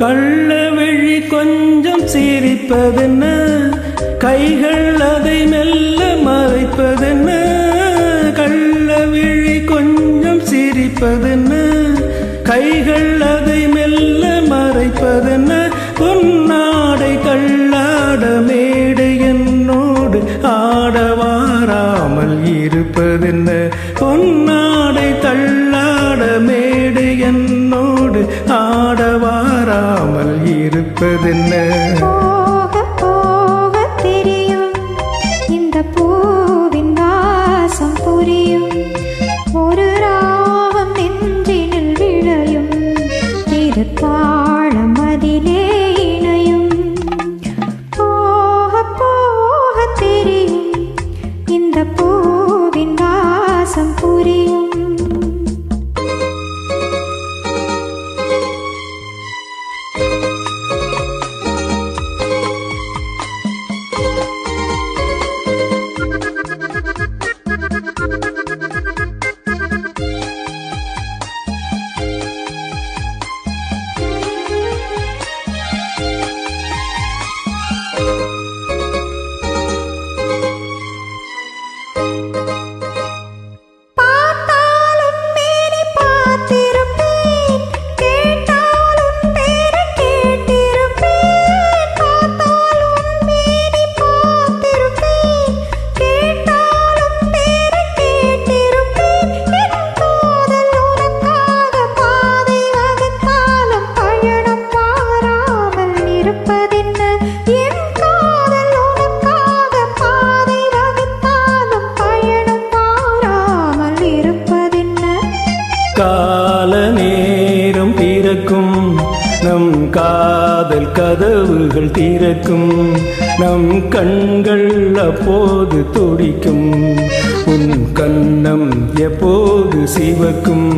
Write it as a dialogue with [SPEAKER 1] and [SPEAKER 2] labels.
[SPEAKER 1] கள்ளவிழி கொஞ்சம் சிரிப்பதென்ன, கைகள் அதை மெல்ல மறைப்பதென்ன. கள்ளவிழி கொஞ்சம் சிரிப்பதென்ன, கைகள் அதை மெல்ல மறைப்பதென்ன. பொன்னாடை கள்ளாட மேடை என்னோடு ஆடவாராமல் இருப்பதென்ன. பொன்னாடை தள்ளாட மேடை என்னோடு ஆடவாராமல் இருப்பதென்ன.
[SPEAKER 2] போக போக தெரியும் இந்த பூவின் வாசம் புரியும். ஒரு ராகம் நெஞ்சினில் விளையும், திருத்தாளம் அதிலே இணையும். போக போக தெரியும் இந்த பூவின் வாசம் புரியும்.
[SPEAKER 1] கால நேரம் பிறக்கும், நம் காதல் கதவுகள் திறக்கும். நம் கண்கள் அப்போது துடிக்கும், உன் கண்ணம் எப்போது சிவக்கும்.